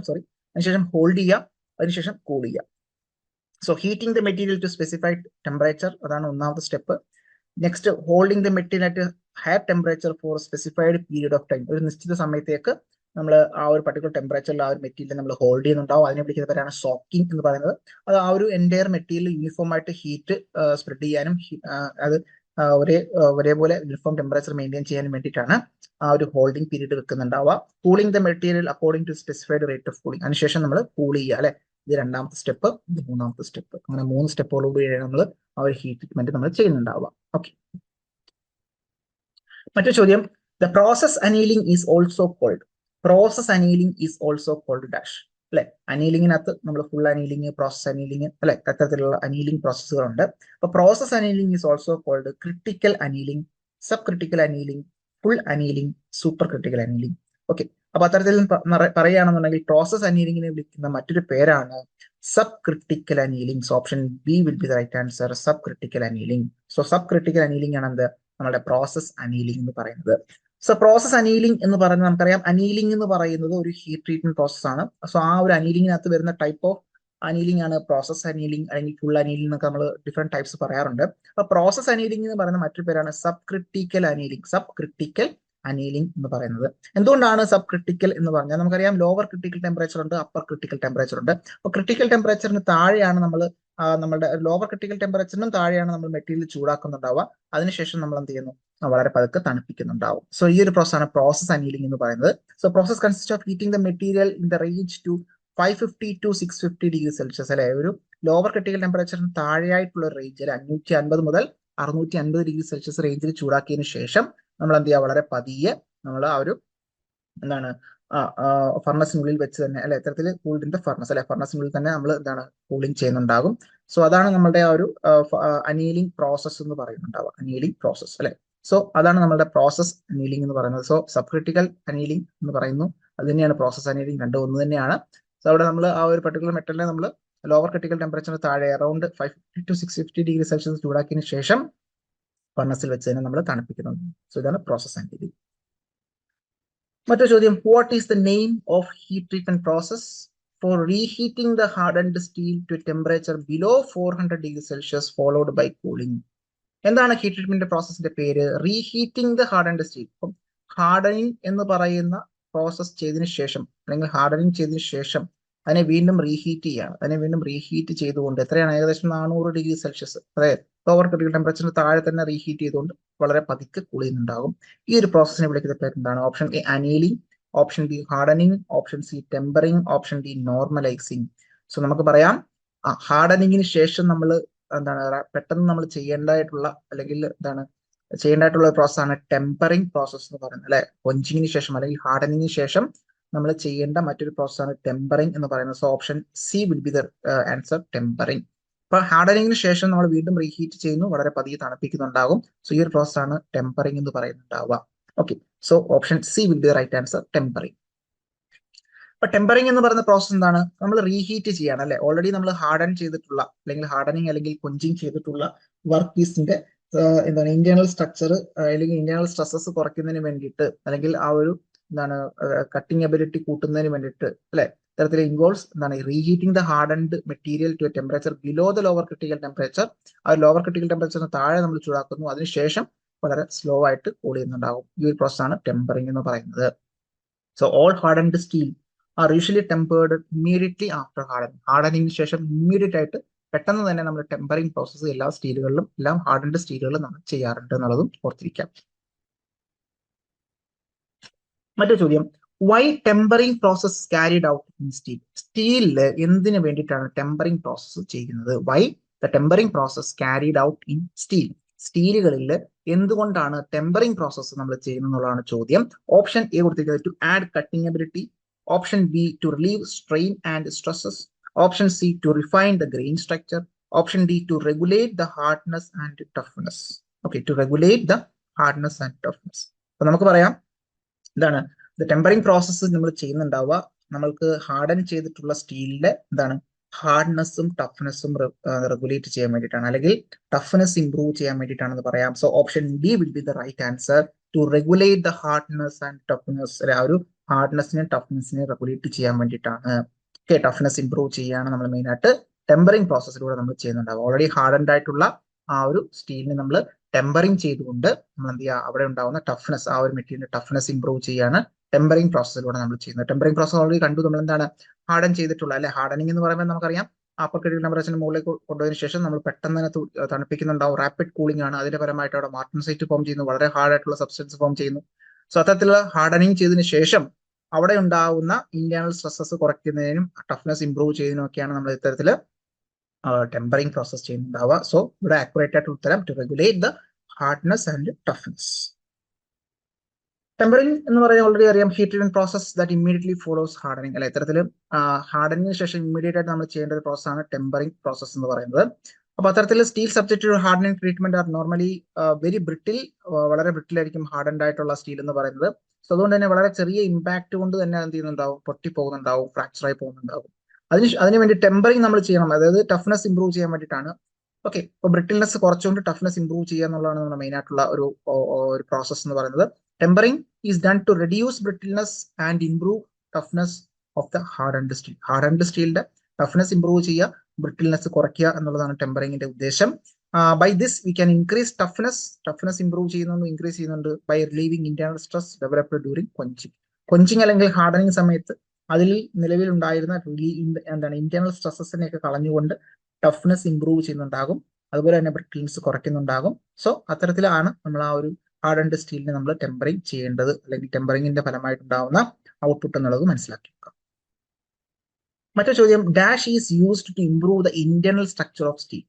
ഹോൾഡ് ചെയ്യുക, അതിനുശേഷം കൂൾ ചെയ്യുക. So heating the material to specified temperature, അതാണ് ഒന്നാമത്തെ step. Next holding the material at higher temperature for specified period of time. ഒരു നിശ്ചിത സമയത്തേക്ക് നമ്മൾ ആ ഒരു പർട്ടിക്കുലർ ടെമ്പറേച്ചറിൽ ആ ഒരു മെറ്റീരിയൽ നമ്മൾ ഹോൾഡ് ചെയ്യുന്നുണ്ടാവും. അതിനെ വിളിക്കുന്ന പേരാണ് സോക്കിംഗ് എന്ന് പറയുന്നത്. അത് ആ ഒരു എൻറ്റയർ മെറ്റീരിയൽ യൂണിഫോം ആയിട്ട് ഹീറ്റ് സ്പ്രെഡ് ചെയ്യാനും അത് ഒരേപോലെ യൂണിഫോം ടെമ്പറേച്ചർ മെയിൻറ്റെയിൻ ചെയ്യാനും വേണ്ടിയിട്ടാണ് ആ ഒരു ഹോൾഡിംഗ് പീരീഡ് വെക്കുന്നുണ്ടാവുക. Cooling the material according to specified rate of cooling. അതിനുശേഷം നമ്മൾ കൂൾ ചെയ്യുക അല്ലെ. ഇത് രണ്ടാമത്തെ സ്റ്റെപ്പ്, ഇത് മൂന്നാമത്തെ സ്റ്റെപ്പ്. അങ്ങനെ 3 സ്റ്റെപ്പുകളോടുകൂടിയാണ് നമ്മൾ ആ ഒരു ഹീറ്റ് ട്രീറ്റ്മെന്റ് നമ്മൾ ചെയ്യുന്നുണ്ടാവുക. ഓക്കെ, മറ്റൊരു ചോദ്യം. The process annealing is also called dash അല്ലെ. അനീലിംഗിനകത്ത് നമ്മൾ ഫുൾ അനീലിംഗ്, പ്രോസസ് അനീലിംഗ് അല്ലെ, അത്തരത്തിലുള്ള അനീലിംഗ് പ്രോസസ്സുകളുണ്ട്. അപ്പൊ process annealing is also called critical annealing, sub critical annealing, full annealing, super critical annealing. Okay, അപ്പൊ അത്തരത്തിൽ പറയുകയാണെന്നുണ്ടെങ്കിൽ പ്രോസസ് അനീലിംഗിനെ വിളിക്കുന്ന മറ്റൊരു പേരാണ് subcritical annealing. So option B will be the right answer, subcritical annealing. So subcritical annealing ആണ് എന്ത് നമ്മുടെ process annealing എന്ന് പറയുന്നത്. സോ പ്രോസസ് അനീലിംഗ് എന്ന് പറയുന്നത് നമുക്കറിയാം, അനീലിംഗ് എന്ന് പറയുന്നത് ഒരു ഹീറ്റ് ട്രീറ്റ്മെന്റ് പ്രോസസ് ആണ്. സോ ആ ഒരു അനീലിംഗിനകത്ത് വരുന്ന ടൈപ്പ് ഓഫ് അനീലിംഗ് ആണ് പ്രോസസ് അനീലിംഗ് അല്ലെങ്കിൽ ഫുൾ അനീലിംഗ് എന്നൊക്കെ നമ്മൾ ഡിഫറെന്റ് ടൈപ്സ് പറയാറുണ്ട്. അപ്പൊ പ്രോസസ് അനീലിംഗ് എന്ന് പറയുന്ന മറ്റൊരു പേരാണ് സബ്ക്രിട്ടിക്കൽ അനീലിംഗ്. സബ്ക്രിട്ടിക്കൽ അനീലിംഗ് എന്ന് പറയുന്നത്. എന്തുകൊണ്ടാണ് സബ് ക്രിട്ടിക്കൽ എന്ന് പറഞ്ഞാൽ നമുക്കറിയാം ലോവർ ക്രിട്ടിക്കൽ ടെമ്പറേച്ചർ ഉണ്ട്, അപ്പർ ക്രിട്ടിക്കൽ ടെമ്പറേച്ചർ ഉണ്ട്. അപ്പോൾ ക്രിട്ടിക്കൽ ടെമ്പറേച്ചറിന് താഴെയാണ് നമ്മുടെ ലോവർ ക്രിട്ടിക്കൽ ടെമ്പറേച്ചറിനും താഴെയാണ് നമ്മൾ മെറ്റീരിയൽ ചൂടാക്കുന്നുണ്ടാവുക. അതിനുശേഷം നമ്മൾ എന്ത് ചെയ്യുന്നു, വളരെ പതുക്കെ തണുപ്പിക്കുന്നുണ്ടാവും. സോ ഈ ഒരു പ്രോസസ്സാണ് പ്രോസസ് അനീലിംഗ് എന്ന് പറയുന്നത്. So process consist of heating the material in the range to 550 to 650 degree Celsius അല്ലെ. ഒരു ലോവർ ക്രിട്ടിക്കൽ ടെമ്പറേച്ചറിന് താഴെയായിട്ടുള്ള റേഞ്ചിൽ 550 മുതൽ 650 ഡിഗ്രി സെൽഷ്യസ് റേഞ്ചിൽ ചൂടാക്കിയതിനു ശേഷം നമ്മൾ എന്ത് ചെയ്യുക, വളരെ പതിയെ നമ്മൾ ആ ഒരു എന്താണ് ഫർണസിനുള്ളിൽ വെച്ച് തന്നെ അല്ലെ, ഇത്തരത്തിൽ കൂൾഡിന്റെ ഫർണസ് അല്ലെ, ഫർണസിനുള്ളിൽ തന്നെ നമ്മൾ എന്താണ് കൂളിംഗ് ചെയ്യുന്നുണ്ടാകും. സോ അതാണ് നമ്മുടെ ആ ഒരു അനീലിംഗ് പ്രോസസ് എന്ന് പറയുന്നുണ്ടാവുക, അനീലിംഗ് പ്രോസസ് അല്ലെ. സോ അതാണ് നമ്മുടെ പ്രോസസ് അനീലിംഗ് എന്ന് പറയുന്നത്. സോ സബ് ക്രിട്ടിക്കൽ അനീലിംഗ് എന്ന് പറയുന്നു, അത് തന്നെയാണ് പ്രോസസ് അനീലിംഗ്, രണ്ടും ഒന്ന് തന്നെയാണ്. സോ അവിടെ നമ്മൾ ആ ഒരു പർട്ടിക്കുലർ മെറ്റലിനെ നമ്മൾ ലോവർ ക്രിട്ടിക്കൽ ടെമ്പറേച്ചറിന് താഴെ അറൌണ്ട് 550 to 650 ഡിഗ്രി സെൽഷ്യസ് ചൂടാക്കിയതിനു ശേഷം ഫർണസിൽ വെച്ച് തന്നെ നമ്മൾ തണുപ്പിക്കുന്നുണ്ട്. സോ ഇതാണ് പ്രോസസ് അനീലിംഗ്. മറ്റൊരു ചോദ്യം, what is the name of heat treatment process for reheating the hardened steel to temperature below 400 degree Celsius followed by cooling? എന്താണ് ഹീറ്റ് ട്രീറ്റ്മെന്റ് പ്രോസസിന്റെ പേര്? Reheating the hardened steel. ഇപ്പം ഹാർഡനിങ് എന്ന് പറയുന്ന process ചെയ്തതിനു ശേഷം അല്ലെങ്കിൽ ഹാർഡനിങ് ചെയ്തതിനു ശേഷം അതിനെ വീണ്ടും റീഹീറ്റ് ചെയ്യാണ്. അതിനെ വീണ്ടും റീഹീറ്റ് ചെയ്തുകൊണ്ട് എത്രയാണ്, ഏകദേശം 400 ഡിഗ്രി സെൽഷ്യസ്, അതായത് ലോവർ ക്രിട്ടിക്കൽ ടെമ്പറേച്ചറിന് താഴെ തന്നെ റീഹീറ്റ് ചെയ്തുകൊണ്ട് വളരെ പതുക്കെ കൂൾ ചെയ്യുന്നുണ്ടാകും. ഈ ഒരു പ്രോസസ്സിനെ വിളിക്കുന്ന പേര് എന്താണ്? Option A annealing, option B hardening, option C tempering, option D normalising. So നമുക്ക് പറയാം, ഹാർഡനിങ്ങിന് ശേഷം നമ്മൾ എന്താണ് പെട്ടെന്ന് നമ്മൾ ചെയ്യേണ്ടതായിട്ടുള്ള അല്ലെങ്കിൽ എന്താണ് ചെയ്യേണ്ടതായിട്ടുള്ള പ്രോസസ്സാണ് ടെമ്പറിംഗ് പ്രോസസ് എന്ന് പറയുന്നത് അല്ലെ. കൊഞ്ചിങ്ങിന് ശേഷം അല്ലെങ്കിൽ ഹാർഡനിങ്ങിന് ശേഷം നമ്മൾ ചെയ്യേണ്ട മറ്റൊരു പ്രോസസ്സാണ് ടെമ്പറിംഗ് എന്ന് പറയുന്നത്. So option C will be the answer, tempering. അപ്പൊ ഹാർഡനിങ്ങിന് ശേഷം നമ്മൾ വീണ്ടും റീഹീറ്റ് ചെയ്യുന്നു, വളരെ പതിയെ തണുപ്പിക്കുന്നുണ്ടാകും. സോ ഈ ഒരു പ്രോസസ്സാണ് ടെമ്പറിംഗ് എന്ന് പറയുന്നുണ്ടാവുക. Okay, so option C will be the right answer, tempering. അപ്പൊ ടെമ്പറിംഗ് എന്ന് പറയുന്ന പ്രോസസ് എന്താണ്? നമ്മൾ റീഹീറ്റ് ചെയ്യാണ് അല്ലെ. ഓൾറെഡി നമ്മൾ ഹാർഡൻ ചെയ്തിട്ടുള്ള അല്ലെങ്കിൽ ഹാർഡനിങ് അല്ലെങ്കിൽ കൊഞ്ചിങ് ചെയ്തിട്ടുള്ള വർക്ക് പീസിന്റെ എന്താണ് ഇന്റേണൽ സ്ട്രക്ചർ അല്ലെങ്കിൽ ഇന്റേണൽ സ്ട്രെസ്സസ് കുറയ്ക്കുന്നതിന് വേണ്ടിയിട്ട് അല്ലെങ്കിൽ ആ ഒരു എന്താണ് കട്ടിങ് എബിലിറ്റി കൂട്ടുന്നതിന് വേണ്ടിയിട്ട് അല്ലെ, ഇത്തരത്തിൽ ഇൻവോൾവ്സ് എന്താണ് reheating the hardened material to a temperature below the lower critical temperature. ആ ലോവർ ക്രിട്ടിക്കൽ ടെമ്പറേച്ചറിന് താഴെ നമ്മൾ ചൂടാക്കുന്നു, അതിനുശേഷം വളരെ സ്ലോ ആയിട്ട് കൂൾ ചെയ്യുന്നുണ്ടാകും. ഈ ഒരു പ്രോസസ്സാണ് ടെമ്പറിംഗ് എന്ന് പറയുന്നത്. So all hardened steel are usually tempered immediately after hardening. ഹാർഡനിങ്ങിന് ശേഷം ഇമ്മീഡിയറ്റ് ആയിട്ട് പെട്ടെന്ന് തന്നെ നമ്മൾ ടെമ്പറിംഗ് പ്രോസസ്സ് എല്ലാ സ്റ്റീലുകളിലും എല്ലാം ഹാർഡൻഡ് സ്റ്റീലുകളിലും നമ്മൾ ചെയ്യാറുണ്ട് എന്നുള്ളതും ഓർത്തിരിക്കാം. മറ്റൊരു ചോദ്യം, why tempering process carried out in steel? സ്റ്റീലില് എന്തിനു വേണ്ടിയിട്ടാണ് ടെമ്പറിംഗ് പ്രോസസ്സ് ചെയ്യുന്നത്? Why the tempering process carried out in steel? സ്റ്റീലുകളിൽ എന്തുകൊണ്ടാണ് ടെമ്പറിംഗ് പ്രോസസ്സ് നമ്മൾ ചെയ്യുന്നത് എന്നുള്ളതാണ് ചോദ്യം. ഓപ്ഷൻ എ കൊടുത്തിരിക്കുന്നത് to add cutting ability, option B to relieve strain and stresses, option C to refine the grain structure, option D to regulate the hardness and toughness. Okay, to regulate the hardness and toughness. അപ്പൊ നമുക്ക് പറയാം എന്താണ് tempering process നമ്മൾ ചെയ്യുന്നുണ്ടാവുക, നമ്മൾക്ക് harden ചെയ്തിട്ടുള്ള സ്റ്റീലിന്റെ എന്താണ് ഹാർഡ്നെസ്സും ടഫ്നെസ്സും regulate ചെയ്യാൻ വേണ്ടിയിട്ടാണ് അല്ലെങ്കിൽ ടഫ്നെസ് ഇംപ്രൂവ് ചെയ്യാൻ വേണ്ടിയിട്ടാണെന്ന് പറയാം. So option D will be the right answer, to regulate the hardness and toughness. ആ ഒരു ഹാർഡ്നെസ്സിനെ ടഫ്നെസ്സിനെ റെഗുലേറ്റ് ചെയ്യാൻ വേണ്ടിയിട്ടാണ്. ഓക്കെ, ടഫ്നെസ് ഇംപ്രൂവ് ചെയ്യാണ് നമ്മൾ മെയിൻ ആയിട്ട് ടെമ്പറിംഗ് പ്രോസസ്സിലൂടെ നമ്മൾ ചെയ്യുന്നുണ്ടാവും. ഓൾറെഡി ഹാർഡൻഡ് ആയിട്ടുള്ള ആ ഒരു സ്റ്റീലിനെ നമ്മൾ ടെമ്പറിംഗ് ചെയ്തുകൊണ്ട് നമ്മൾ എന്ത് ചെയ്യുക, അവിടെ ഉണ്ടാവുന്ന ടഫ്നെസ്, ആ ഒരു മെറ്റീരിയലിന്റെ ടഫ്നെസ് ഇംപ്രൂവ് ചെയ്യാണ് ടെമ്പറിംഗ് പ്രോസസ്സിലൂടെ നമ്മൾ ചെയ്യുന്നത്. ടെമ്പറിംഗ് പ്രോസസ് ഓൾറെഡി കണ്ടു, നമ്മൾ എന്താണ് ഹാർഡൻ ചെയ്തിട്ടുള്ള അല്ലെ. ഹാർഡനിങ് എന്ന് പറയുമ്പോൾ നമുക്കറിയാം അപ്പർ ക്രിട്ടിക്കൽ ടെമ്പറേച്ചറിന് മുകളിലേക്ക് കൊണ്ടുപോയതിനു ശേഷം നമ്മൾ പെട്ടെന്ന് തന്നെ തണുപ്പിക്കുന്നുണ്ടാവും. റാപ്പിഡ് കൂളിംഗ് ആണ്. അതിന്റെ പരമായിട്ട് അവിടെ മാർട്ടൻസൈറ്റ് ഫോം ചെയ്യുന്നു, വളരെ ഹാർഡ് ആയിട്ടുള്ള സബ്സ്റ്റൻസ് ഫോം ചെയ്യുന്നു. സോ അത്തരത്തിലുള്ള ഹാർഡനിങ് ചെയ്തതിനു ശേഷം അവിടെ ഉണ്ടാവുന്ന ഇന്റേണൽ സ്ട്രെസ്സസ് കുറയ്ക്കുന്നതിനും ടഫ്നെസ് ഇംപ്രൂവ് ചെയ്യുന്നതിനും ഒക്കെയാണ് നമ്മൾ ഇത്തരത്തിൽ ടെമ്പറിംഗ് പ്രോസസ് ചെയ്യുന്നുണ്ടാവുക. സോ ഇവിടെ ആക്യുറേറ്റ് ആയിട്ട് ഉത്തരം to regulate the hardness and toughness. Tempering എന്ന് പറയുന്നത് ഓൾറെഡി അറിയാം, heat treatment process that immediately follows hardening അല്ലെ. ഇത്തരത്തിൽ ഹാർഡനിങ്ങിന് ശേഷം ഇമ്മീഡിയറ്റ് ആയിട്ട് നമ്മൾ ചെയ്യേണ്ട ഒരു പ്രോസസ്സാണ് ടെമ്പറിംഗ് പ്രോസസ് എന്ന് പറയുന്നത്. അപ്പൊ അത്തരത്തിൽ steel subject to hardening treatment are normally very brittle, വളരെ ബ്രിട്ടിൽ ആയിരിക്കും ഹാർഡൻഡ് ആയിട്ടുള്ള സ്റ്റീൽ എന്ന് പറയുന്നത്. സോ അതുകൊണ്ട് തന്നെ വളരെ ചെറിയ ഇമ്പാക്ട് കൊണ്ട് തന്നെ എന്ത് ചെയ്യുന്നുണ്ടാവും, പൊട്ടിപ്പോകുന്നുണ്ടാവും, ഫ്രാക്ചർ ആയി പോകുന്നുണ്ടാവും. അതിന് വേണ്ടി ടെമ്പറിങ് നമ്മൾ ചെയ്യണം, അതായത് ടഫ്നെസ് ഇംപ്രൂവ് ചെയ്യാൻ വേണ്ടിയിട്ടാണ്. ഓക്കെ, ഇപ്പൊ ബ്രിട്ടിൽനെസ് കുറച്ചുകൊണ്ട് ടഫ്നെസ് ഇംപ്രൂവ് ചെയ്യുക എന്നുള്ളതാണ് നമ്മുടെ മെയിൻ ആയിട്ടുള്ള ഒരു പ്രോസസ് എന്ന് പറയുന്നത്. Tempering is done to reduce brittleness and improve toughness of the hardened steel. Hardened സ്റ്റീലിന്റെ ടഫ്നെസ് ഇംപ്രൂവ് ചെയ്യുക, ബ്രിട്ടിൽനെസ് കുറയ്ക്കുക എന്നുള്ളതാണ് ടെമ്പറിങ്ങിന്റെ ഉദ്ദേശം. By this we can increase toughness improve ചെയ്യുന്നുണ്ട്, ഇൻക്രീസ് ചെയ്യുന്നുണ്ട് by relieving internal stress developed during quenching അല്ലെങ്കിൽ hardening സമയത്ത് അതിൽ നിലവിലുണ്ടായിരുന്ന എന്താണ് ഇന്റേണൽ സ്ട്രെസ്സസിനെയൊക്കെ കളഞ്ഞുകൊണ്ട് ടഫ്നെസ് ഇംപ്രൂവ് ചെയ്യുന്നുണ്ടാകും, അതുപോലെ തന്നെ ബ്രിട്ടിൽനെസ് കുറയ്ക്കുന്നുണ്ടാകും. സോ അത്തരത്തിലാണ് നമ്മൾ ആ ഒരു ഹാർഡൻഡ് സ്റ്റീലിനെ നമ്മൾ ടെമ്പറിങ് ചെയ്യേണ്ടത്, അല്ലെങ്കിൽ ടെമ്പറിങ്ങിന്റെ ഫലമായിട്ടുണ്ടാവുന്ന ഔട്ട്പുട്ട് എന്നുള്ളത് മനസ്സിലാക്കി വെക്കാം. മറ്റൊരു ചോദ്യം, dash is used to improve the internal structure of steel.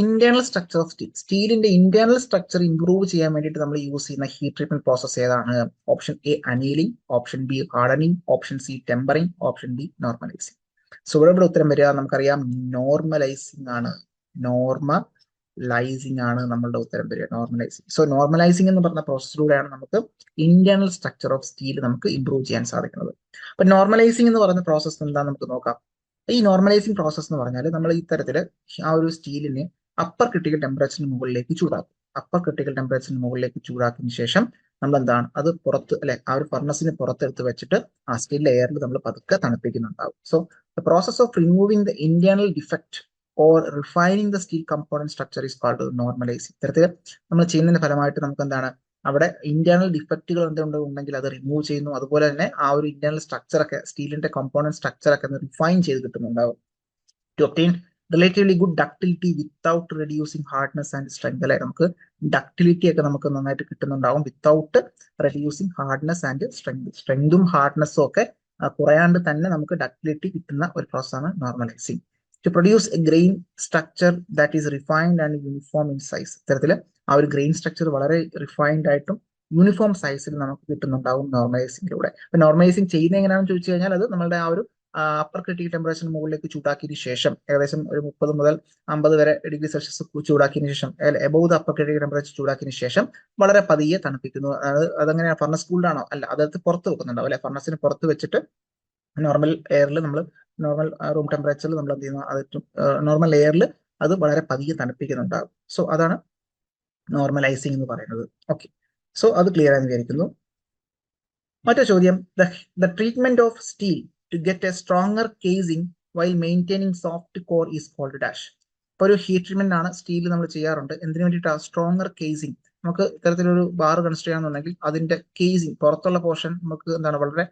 Internal structure of സ്റ്റീലിന്റെ ഇന്റേണൽ സ്ട്രക്ചർ ഇംപ്രൂവ് ചെയ്യാൻ വേണ്ടിയിട്ട് നമ്മൾ യൂസ് ചെയ്യുന്ന ഹീറ്റ് ട്രീറ്റ്മെന്റ് പ്രോസസ് ഏതാണ്? Option A annealing, option B hardening, option C tempering, option D normalizing. So ഇവിടെ ഉത്തരം വരിക നമുക്കറിയാം നോർമലൈസിംഗ് ആണ്. നോർമലൈസിംഗ് ആണ് നമ്മളുടെ ഉത്തരം വരിക, നോർമലൈസിംഗ്. സോ നോർമലൈസിംഗ് എന്ന് പറഞ്ഞ പ്രോസസ്സിലൂടെയാണ് നമുക്ക് ഇന്റേണൽ സ്ട്രക്ചർ ഓഫ് സ്റ്റീൽ നമുക്ക് ഇംപ്രൂവ് ചെയ്യാൻ സാധിക്കുന്നത്. അപ്പൊ നോർമലൈസിംഗ് എന്ന് പറയുന്ന പ്രോസസ് എന്താണെന്ന് നമുക്ക് നോക്കാം. ഈ നോർമലൈസിംഗ് പ്രോസസ് എന്ന് പറഞ്ഞാൽ നമ്മൾ ഇത്തരത്തില് ആ ഒരു സ്റ്റീലിനെ അപ്പർ ക്രിട്ടിക്കൽ ടെമ്പറേച്ചറിന് മുകളിലേക്ക് ചൂടാക്കും. അപ്പർ ക്രിട്ടിക്കൽ ടെമ്പറേച്ചറിന് മുകളിലേക്ക് ചൂടാക്കിയതിനു ശേഷം നമ്മൾ എന്താണ് അത് പുറത്ത് അല്ലെ ആ ഒരു ഫർണസിന് പുറത്തെടുത്ത് വെച്ചിട്ട് ആ സ്റ്റീൽ എയറിൽ നമ്മൾ പതുക്കെ തണുപ്പിക്കുന്നുണ്ടാവും. So the process of removing the internal defect or refining the steel component structure is called normalizing. ഇത്തരത്തിൽ നമ്മൾ ചെയ്യുന്നതിന്റെ ഫലമായിട്ട് നമുക്ക് എന്താണ് അവിടെ ഇന്റേണൽ ഡിഫക്റ്റുകൾ എന്തുണ്ടെങ്കിൽ അത് റിമൂവ് ചെയ്യുന്നു, അതുപോലെ തന്നെ ആ ഒരു ഇന്റേണൽ സ്ട്രക്ചർ ഒക്കെ സ്റ്റീലിന്റെ കമ്പോണന്റ് സ്ട്രക്ചർ ഒക്കെ റിഫൈൻ ചെയ്ത് കിട്ടുന്നുണ്ടാവും. To obtain relatively good ductility without reducing hardness and strength. അല്ലെ നമുക്ക് ഡക്ടിലിറ്റി ഒക്കെ നമുക്ക് നന്നായിട്ട് കിട്ടുന്നുണ്ടാവും without reducing hardness and strength. സ്ട്രെങ്തും ഹാർഡ്നെസ്സും ഒക്കെ കുറയാണ്ട് തന്നെ നമുക്ക് ഡക്ടിലിറ്റി കിട്ടുന്ന ഒരു പ്രോസസ്സാണ് normalizing. To produce a grain structure that is refined and uniform in size. ഇത്തരത്തിൽ ആ ഒരു ഗ്രെയിൻ സ്ട്രക്ചർ വളരെ റിഫൈൻഡ് ആയിട്ടും യൂണിഫോം സൈസിൽ നമുക്ക് കിട്ടുന്നുണ്ടാവും നോർമലൈസിംഗിലൂടെ. അപ്പൊ നോർമലൈസിംഗ് ചെയ്യുന്നത് എങ്ങനെയാണെന്ന് ചോദിച്ചു കഴിഞ്ഞാൽ അത് നമ്മുടെ ആ ഒരു അപ്പർ ക്രിട്ടിക്കൽ ടെമ്പറേച്ചറിന് മുകളിലേക്ക് ചൂടാക്കിയതിനു ശേഷം ഏകദേശം ഒരു 30 മുതൽ 50 വരെ ഡിഗ്രി സെൽഷ്യസ് ചൂടാക്കിയതിനു ശേഷം above the upper critical temperature ചൂടാക്കിയതിനു ശേഷം വളരെ പതിയെ തണുപ്പിക്കുന്നു. അതെങ്ങനെയാണ് ഫർണസ് കൂൾഡാണോ? അല്ല, അതായത് പുറത്ത് വെക്കുന്നുണ്ടാവും അല്ലെ, ഫർണസിന് പുറത്ത് വെച്ചിട്ട് നോർമൽ എയറിൽ നമ്മൾ നോർമൽ റൂം ടെമ്പറേച്ചറിൽ നമ്മൾ എന്ത് ചെയ്യുന്നു, അത് നോർമൽ എയറിൽ അത് വളരെ പതിയെ തണുപ്പിക്കുന്നുണ്ടാകും. സോ അതാണ് നോർമലൈസിംഗ് എന്ന് പറയുന്നത്. ഓക്കെ, സോ അത് ക്ലിയർ ആയി വിചാരിക്കുന്നു. മറ്റൊരു ചോദ്യം, the treatment of steel to get a stronger casing while maintaining soft core is called dash. ഇപ്പൊ ഒരു ഹീറ്റ് ട്രീറ്റ്മെന്റ് ആണ് സ്റ്റീൽ നമ്മൾ ചെയ്യാറുണ്ട്. എന്തിനു വേണ്ടിയിട്ടാണ്? Stronger casing. നമുക്ക് ഇത്തരത്തിലൊരു ബാർ കൺസ്ട്രക്ട് ചെയ്യാന്നുണ്ടെങ്കിൽ അതിന്റെ കേസിംഗ് പുറത്തുള്ള പോർഷൻ നമുക്ക് എന്താണ് വളരെ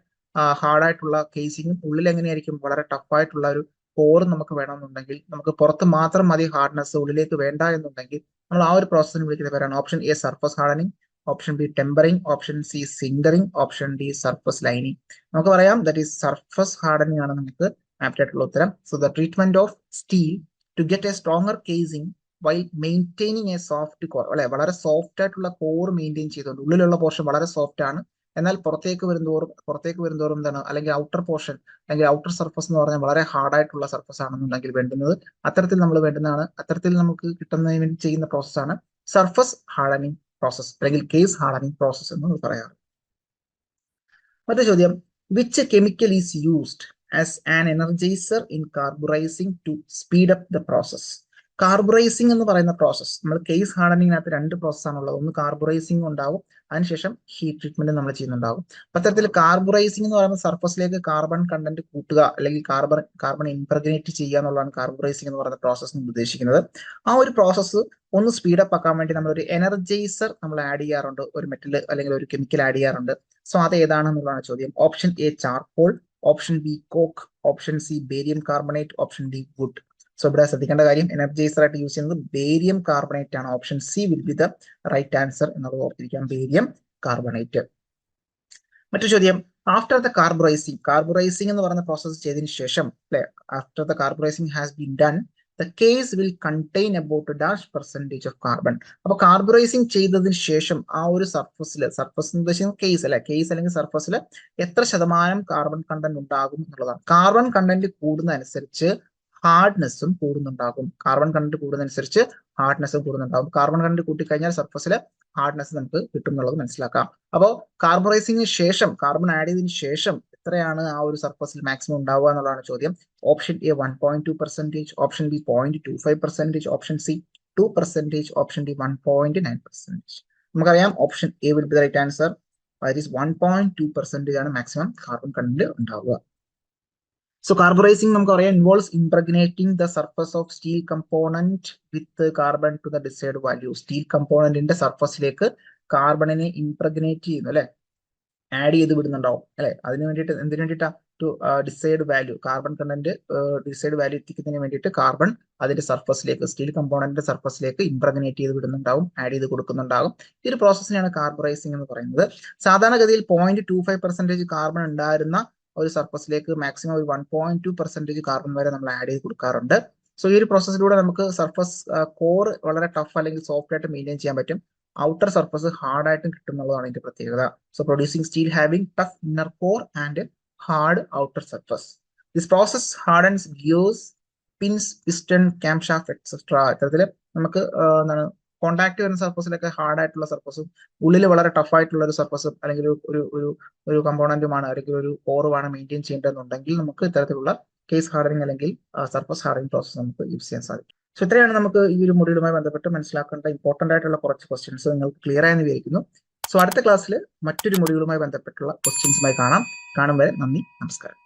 ഹാർഡായിട്ടുള്ള കേസിംഗും ഉള്ളിൽ എങ്ങനെയായിരിക്കും വളരെ ടഫായിട്ടുള്ള ഒരു കോറും നമുക്ക് വേണമെന്നുണ്ടെങ്കിൽ നമുക്ക് പുറത്ത് മാത്രം മതി ഹാർഡ്നെസ്, ഉള്ളിലേക്ക് വേണ്ട എന്നുണ്ടെങ്കിൽ നമ്മൾ ആ ഒരു പ്രോസസ്സിന് വിളിക്കുന്ന പേരാണ് option A surface hardening, option B tempering, option C sintering, option D surface lining. നമുക്ക് പറയാം ദാറ്റ് ഈസ് സർഫസ് ഹാർഡനിങ് ആണ് നമുക്ക് ആപ്റ്റ് ആയിട്ടുള്ള ഉത്തരം. So the treatment of steel to get a stronger casing by maintaining a soft core. അല്ലെ, വളരെ soft ആയിട്ടുള്ള core maintain ചെയ്തുകൊണ്ട് ഉള്ളിലുള്ള പോർഷൻ വളരെ സോഫ്റ്റ് ആണ്, എന്നാൽ പുറത്തേക്ക് വരുന്തോറും എന്താണ്, അല്ലെങ്കിൽ ഔട്ടർ പോർഷൻ അല്ലെങ്കിൽ ഔട്ടർ സർഫസ് എന്ന് പറഞ്ഞാൽ വളരെ ഹാർഡായിട്ടുള്ള സർഫസ് ആണെന്നുണ്ടെങ്കിൽ വേണ്ടുന്നത് അത്തരത്തിൽ നമ്മൾ വേണ്ടുന്നതാണ്. അത്തരത്തിൽ നമുക്ക് കിട്ടുന്നതിന് വേണ്ടി ചെയ്യുന്ന പ്രോസസ്സാണ് സർഫസ് ഹാർഡനിങ് പ്രോസസ് അല്ലെങ്കിൽ കേസ് ഹാർഡനിങ് പ്രോസസ് എന്ന് പറയാറ്. മറ്റൊരു ചോദ്യം, which chemical is used as an energiser in carburising to speed up the process. Carburising എന്ന് പറയുന്ന പ്രോസസ് നമ്മൾ കേസ് ഹാർഡനിങ്ങിനകത്ത് 2 പ്രോസസ്സാണ് ഉള്ളത്. ഒന്ന് കാർബറൈസിംഗ് ഉണ്ടാവും, അതിനുശേഷം ഹീറ്റ് ട്രീറ്റ്മെന്റ് നമ്മൾ ചെയ്യുന്നുണ്ടാവും. അത്തരത്തിൽ കാർബറൈസിംഗ് എന്ന് പറയുമ്പോൾ സർഫസിലേക്ക് കാർബൺ കണ്ടന്റ് കൂട്ടുക അല്ലെങ്കിൽ കാർബൺ ഇംപ്രഗ്നേറ്റ് ചെയ്യുക എന്നുള്ളതാണ് കാർബറൈസിംഗ് എന്ന് പറയുന്ന പ്രോസസ് ഉദ്ദേശിക്കുന്നത്. ആ ഒരു പ്രോസസ്സ് ഒന്ന് സ്പീഡപ്പ് ആക്കാൻ വേണ്ടി നമ്മൾ ഒരു എനർജൈസർ നമ്മൾ ആഡ് ചെയ്യാറുണ്ട്, ഒരു മെറ്റൽ അല്ലെങ്കിൽ ഒരു കെമിക്കൽ ആഡ് ചെയ്യാറുണ്ട്. സോ അത് ഏതാണെന്നുള്ളതാണ് ചോദ്യം. Option A charcoal, option B coke, option C barium carbonate, option D wood. So ഇവിടെ ശ്രദ്ധിക്കേണ്ട കാര്യം എനർജൈസർ ആയിട്ട് യൂസ് ചെയ്യുന്നത് ബേരിയം കാർബണേറ്റ് ആണ്. Option C will be the right answer എന്നുള്ളത് ഓർത്തിരിക്കാം, ബേരിയം കാർബണേറ്റ്. മറ്റൊരു ചോദ്യം, ആഫ്റ്റർ ദ കാർബറൈസിംഗ് എന്ന് പറയുന്ന പ്രോസസ് ചെയ്തതിനു ശേഷം അല്ലെ, after the carburising has been done the case will contain about a dash percentage of carbon. അപ്പൊ കാർബറൈസിംഗ് ചെയ്തതിന് ശേഷം ആ ഒരു സർഫസ് എന്ന് ഉദ്ദേശിക്കുന്നത് കേസ് അല്ലെ, കേസ് അല്ലെങ്കിൽ സർഫസിൽ എത്ര ശതമാനം കാർബൺ കണ്ടന്റ് ഉണ്ടാകും എന്നുള്ളതാണ്. കാർബൺ കണ്ടന്റ് കൂടുന്നതനുസരിച്ച് ഹാർഡ്നെസ്സും കൂടുന്നുണ്ടാകും. കാർബൺ കണ്ടന്റ് കൂടുന്നതനുസരിച്ച് ഹാർഡ്നെസ്സും കൂടുന്നുണ്ടാകും. കാർബൺ കണ്ടന്റ് കൂട്ടിക്കഴിഞ്ഞാൽ സർഫസിലെ ഹാർഡ്നെസ് നമുക്ക് കിട്ടും എന്നുള്ളത് മനസ്സിലാക്കാം. അപ്പോൾ കാർബറൈസിംഗിന് ശേഷം കാർബൺ ആഡ് ചെയ്തതിനു ശേഷം എത്രയാണ് ആ ഒരു സർഫസിൽ മാക്സിമം ഉണ്ടാവുക എന്നുള്ളതാണ് ചോദ്യം. Option A 1.2%, option B 0.25%, option C 2%, option D 1.9%. നമുക്കറിയാം option A will be the right answer. That is 1.2% ആണ് മാക്സിമം കാർബൺ കണ്ടന്റ് ഉണ്ടാവുക. സോ കാർബറൈസിംഗ് നമുക്കറിയാം involves impregnating the surface of steel component with carbon to the desired value. Steel കമ്പോണന്റിന്റെ സർഫസിലേക്ക് കാർബണിനെ impregnate ചെയ്യുന്നു, അല്ലെ, add ചെയ്ത് വിടുന്നുണ്ടാവും, അല്ലെ. അതിന് വേണ്ടിയിട്ട് എന്തിനു വേണ്ടിയിട്ടാ? To decide value, carbon content decide value എത്തിക്കുന്നതിന് വേണ്ടിയിട്ട് കാർബൺ അതിന്റെ സർഫസിലേക്ക്, സ്റ്റീൽ കമ്പോണന്റിന്റെ സർഫസിലേക്ക് ഇംപ്രഗ്നേറ്റ് ചെയ്ത് വിടുന്നുണ്ടാവും, ആഡ് ചെയ്ത് കൊടുക്കുന്നുണ്ടാവും. ഈ ഒരു പ്രോസസ്സിനെയാണ് കാർബറൈസിംഗ് എന്ന് പറയുന്നത്. സാധാരണഗതിയിൽ 0.25% കാർബൺ ഉണ്ടായിരുന്ന ഒരു സർഫസിലേക്ക് മാക്സിമം ഒരു 1.2% കാർബൺ വരെ നമ്മൾ ആഡ് ചെയ്ത് കൊടുക്കാറുണ്ട്. സോ ഈ ഒരു പ്രോസസ്സിലൂടെ നമുക്ക് സർഫസ് കോർ വളരെ ടഫ് അല്ലെങ്കിൽ സോഫ്റ്റ് ആയിട്ട് മെയിൻറ്റെയിൻ ചെയ്യാൻ പറ്റും. ഔട്ടർ സർഫസ് ഹാർഡ് ആയിട്ടും കിട്ടും എന്നുള്ളതാണ് ഇതിന്റെ പ്രത്യേകത. So producing steel having tough inner core and hard outer surface. This process hardens gears, pins, piston, cam shaft etcetera. ഇത്തരത്തില് നമുക്ക് എന്താണ് കോണ്ടാക്ട് വരുന്ന സർഫസിലൊക്കെ ഹാർഡ് ആയിട്ടുള്ള സർഫസും ഉള്ളിൽ വളരെ ടഫ് ആയിട്ടുള്ള ഒരു സർഫസും അല്ലെങ്കിൽ ഒരു കമ്പോണന്റുമാണ് അല്ലെങ്കിൽ ഒരു കോറുമാണ് മെയിൻറ്റെയിൻ ചെയ്യേണ്ടതെന്നുണ്ടെങ്കിൽ നമുക്ക് ഇത്തരത്തിലുള്ള കേസ് ഹാർഡനിങ് അല്ലെങ്കിൽ സർഫസ് ഹാർഡനിങ് പ്രോസസ് നമുക്ക് യൂസ് ചെയ്യാൻ സാധിക്കും. സോ ഇത്രയാണ് നമുക്ക് ഈ ഒരു മൊഡ്യൂളുമായി ബന്ധപ്പെട്ട് മനസ്സിലാക്കേണ്ട ഇമ്പോർട്ടന്റ് ആയിട്ടുള്ള കുറച്ച് ക്വസ്റ്റ്യൻസ് നിങ്ങൾക്ക് ക്ലിയർ ആയെന്ന് വിചാരിക്കുന്നു. സോ അടുത്ത ക്ലാസ്സിൽ മറ്റൊരു മൊഡ്യൂളുമായി ബന്ധപ്പെട്ടുള്ള ക്വസ്റ്റ്യൻസുമായി കാണും വരെ നന്ദി, നമസ്കാരം.